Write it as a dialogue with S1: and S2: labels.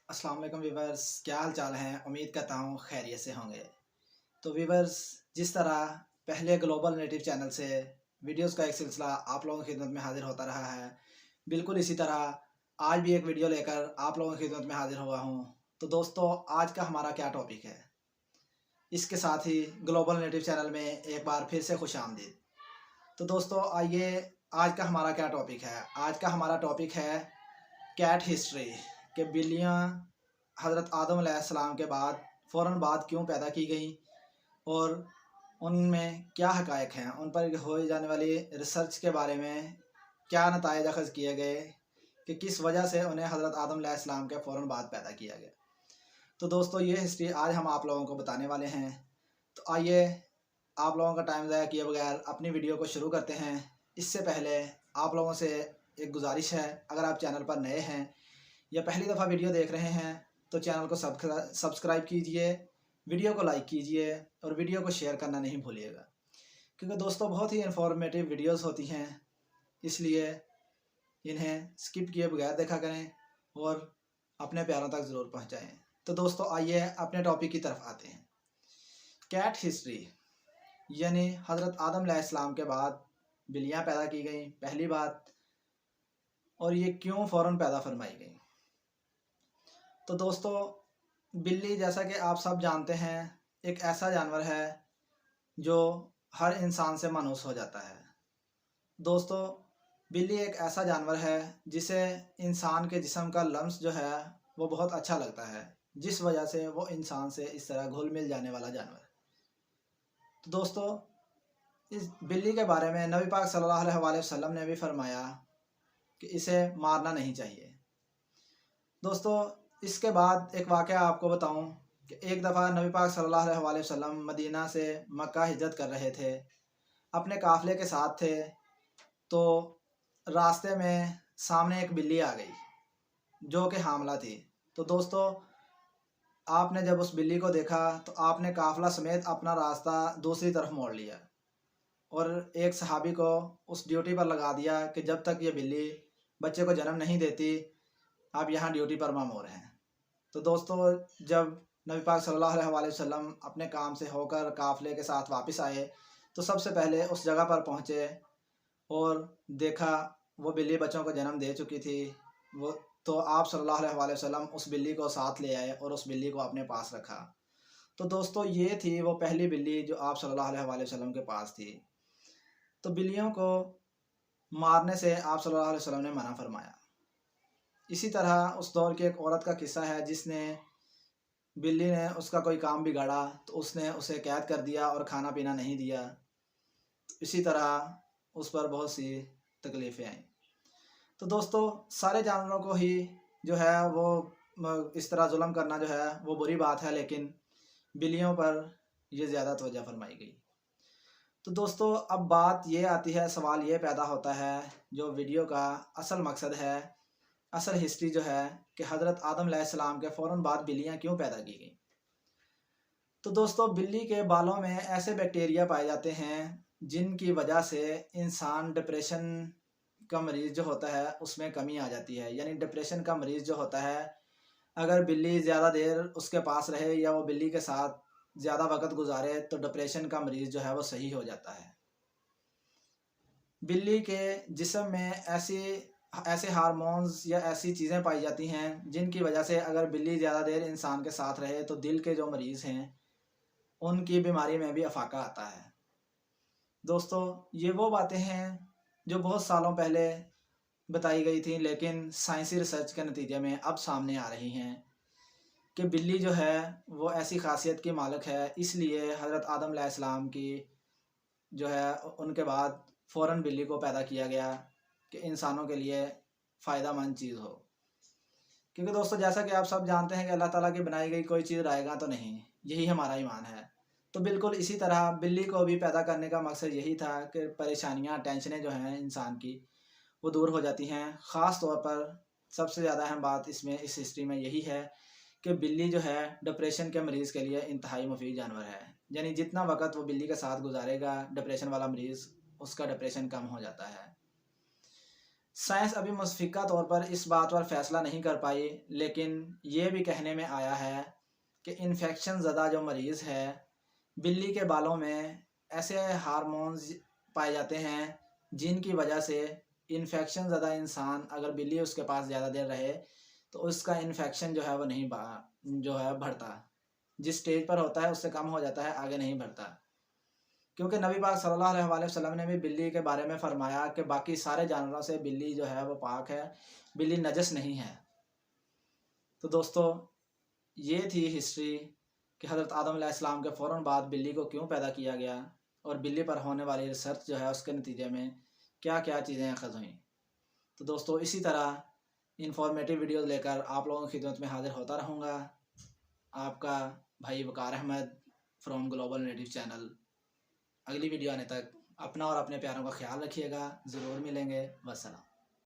S1: अस्सलाम वालेकुम वीवर्स, क्या हाल चाल हैं। उम्मीद करता हूँ खैरियत से होंगे। तो वीवर्स, जिस तरह पहले ग्लोबल नेटिव चैनल से वीडियोस का एक सिलसिला आप लोगों की खिदमत में हाजिर होता रहा है, बिल्कुल इसी तरह आज भी एक वीडियो लेकर आप लोगों की खिदमत में हाजिर हुआ हूँ। तो दोस्तों, आज का हमारा क्या टॉपिक है, इसके साथ ही ग्लोबल नेटिव चैनल में एक बार फिर से खुशामदीद। तो दोस्तों आइए, आज का हमारा क्या टॉपिक है। आज का हमारा टॉपिक है कैट हिस्ट्री, के बिल्लियाँ हज़रत आदम अलैहिस्सलाम के बाद फ़ौरन बाद क्यों पैदा की गई और उनमें क्या हक़ाइक़ हैं, उन पर हो जाने वाली रिसर्च के बारे में क्या नताइज अख़ज़ किए गए कि किस वजह से उन्हें हज़रत आदम अलैहिस्सलाम के फ़ौरन बाद पैदा किया गया। तो दोस्तों, ये हिस्ट्री आज हम आप लोगों को बताने वाले हैं। तो आइए, आप लोगों का टाइम ज़ाया किए बगैर अपनी वीडियो को शुरू करते हैं। इससे पहले आप लोगों से एक गुजारिश है, अगर आप चैनल पर नए हैं या पहली दफ़ा वीडियो देख रहे हैं तो चैनल को सब्सक्राइब कीजिए, वीडियो को लाइक कीजिए और वीडियो को शेयर करना नहीं भूलिएगा, क्योंकि दोस्तों बहुत ही इंफॉर्मेटिव वीडियोस होती हैं, इसलिए इन्हें स्किप किए बगैर देखा करें और अपने प्यारों तक ज़रूर पहुंचाएं। तो दोस्तों आइए अपने टॉपिक की तरफ आते हैं। कैट हिस्ट्री, यानी हज़रत आदम अलैहिस्सलाम के बाद बिल्लियाँ पैदा की गई पहली बात, और ये क्यों फ़ौरन पैदा फरमाई गई। तो दोस्तों, बिल्ली जैसा कि आप सब जानते हैं एक ऐसा जानवर है जो हर इंसान से मानूस हो जाता है। दोस्तों, बिल्ली एक ऐसा जानवर है जिसे इंसान के जिस्म का लम्स जो है वो बहुत अच्छा लगता है, जिस वजह से वो इंसान से इस तरह घुल मिल जाने वाला जानवर। तो दोस्तों, इस बिल्ली के बारे में नबी पाक सल्लल्लाहु अलैहि वसल्लम ने भी फरमाया कि इसे मारना नहीं चाहिए। दोस्तों, इसके बाद एक वाक़या आपको बताऊं कि एक दफ़ा नबी पाक सल्लल्लाहु अलैहि वसल्लम मदीना से मक्का हिजरत कर रहे थे, अपने काफ़िले के साथ थे। तो रास्ते में सामने एक बिल्ली आ गई जो कि हामला थी। तो दोस्तों, आपने जब उस बिल्ली को देखा तो आपने काफ़िला समेत अपना रास्ता दूसरी तरफ मोड़ लिया और एक सहाबी को उस ड्यूटी पर लगा दिया कि जब तक ये बिल्ली बच्चे को जन्म नहीं देती आप यहाँ ड्यूटी पर मामूर हैं। तो दोस्तों, जब नबी पाक सल्लल्लाहु अलैहि वसल्लम अपने काम से होकर काफ़िले के साथ वापस आए तो सबसे पहले उस जगह पर पहुँचे और देखा वो बिल्ली बच्चों को जन्म दे चुकी थी। वो तो आप सल्लल्लाहु अलैहि वसल्लम उस बिल्ली को साथ ले आए और उस बिल्ली को अपने पास रखा। तो दोस्तों, ये थी वो पहली बिल्ली जो आप सल्लल्लाहु अलैहि वसल्लम के पास थी। तो बिल्लियों को मारने से आप सल्लल्लाहु अलैहि वसल्लम ने मना फरमाया। इसी तरह उस दौर की एक औरत का किस्सा है जिसने बिल्ली ने उसका कोई काम बिगाड़ा तो उसने उसे कैद कर दिया और खाना पीना नहीं दिया। इसी तरह उस पर बहुत सी तकलीफ़ें आईं। तो दोस्तों, सारे जानवरों को ही जो है वो इस तरह जुल्म करना जो है वो बुरी बात है, लेकिन बिल्लियों पर ये ज़्यादा तवज्जो फरमाई गई। तो दोस्तों, अब बात ये आती है, सवाल ये पैदा होता है, जो वीडियो का असल मकसद है, असल हिस्ट्री जो है कि हज़रत आदम अलैहिस्सलाम के फ़ौरन बाद बिल्लियाँ क्यों पैदा की गई। तो दोस्तों, बिल्ली के बालों में ऐसे बैक्टीरिया पाए जाते हैं जिनकी वजह से इंसान डिप्रेशन का मरीज़ जो होता है उसमें कमी आ जाती है। यानी डिप्रेशन का मरीज़ जो होता है, अगर बिल्ली ज़्यादा देर उसके पास रहे या वो बिल्ली के साथ ज़्यादा वक़्त गुजारे तो डिप्रेशन का मरीज़ जो है वो सही हो जाता है। बिल्ली के जिस्म में ऐसे हार्मोन्स या ऐसी चीज़ें पाई जाती हैं जिनकी वजह से अगर बिल्ली ज़्यादा देर इंसान के साथ रहे तो दिल के जो मरीज़ हैं उनकी बीमारी में भी अफाका आता है। दोस्तों, ये वो बातें हैं जो बहुत सालों पहले बताई गई थी, लेकिन साइंसी रिसर्च के नतीजे में अब सामने आ रही हैं कि बिल्ली जो है वो ऐसी खासियत की मालिक है, इसलिए हज़रत आदम अलैहिस्सलाम की जो है उनके बाद फ़ौरन बिल्ली को पैदा किया गया कि इंसानों के लिए फ़ायदेमंद चीज़ हो। क्योंकि दोस्तों, जैसा कि आप सब जानते हैं कि अल्लाह ताला की बनाई गई कोई चीज़ रायगा तो नहीं, यही हमारा ईमान है। तो बिल्कुल इसी तरह बिल्ली को भी पैदा करने का मकसद यही था कि परेशानियाँ, टेंशनें जो हैं इंसान की वो दूर हो जाती हैं। ख़ास तौर पर सबसे ज़्यादा अहम बात इसमें इस हिस्ट्री में यही है कि बिल्ली जो है डिप्रेशन के मरीज़ के लिए इंतहाई मुफीद जानवर है। यानी जितना वक़्त वो बिल्ली के साथ गुजारेगा डिप्रेशन वाला मरीज़, उसका डिप्रेशन कम हो जाता है। साइंस अभी मुस्फिका तौर पर इस बात पर फैसला नहीं कर पाई, लेकिन ये भी कहने में आया है कि इन्फेक्शन ज़्यादा जो मरीज़ है, बिल्ली के बालों में ऐसे हार्मोन्स पाए जाते हैं जिनकी वजह से इन्फेक्शन ज़्यादा इंसान अगर बिल्ली उसके पास ज़्यादा देर रहे तो उसका इन्फेक्शन जो है वो नहीं जो है बढ़ता। जिस स्टेज पर होता है उससे कम हो जाता है, आगे नहीं बढ़ता। क्योंकि नबी पाक सल्लल्लाहु अलैहि वसल्लम ने भी बिल्ली के बारे में फरमाया कि बाकी सारे जानवरों से बिल्ली जो है वो पाक है, बिल्ली नजस नहीं है। तो दोस्तों, ये थी हिस्ट्री कि हज़रत आदम अलैहिस्सलाम के फ़ौरन बाद बिल्ली को क्यों पैदा किया गया और बिल्ली पर होने वाली रिसर्च जो है उसके नतीजे में क्या क्या चीज़ें अखज़ हुई। तो दोस्तों, इसी तरह इंफॉर्मेटिव वीडियोज़ लेकर आप लोगों की खिदमत में हाज़िर होता रहूँगा। आपका भाई Waqar Ahmad from global native channel. अगली वीडियो आने तक अपना और अपने प्यारों का ख्याल रखिएगा। ज़रूर मिलेंगे। वस्सलाम।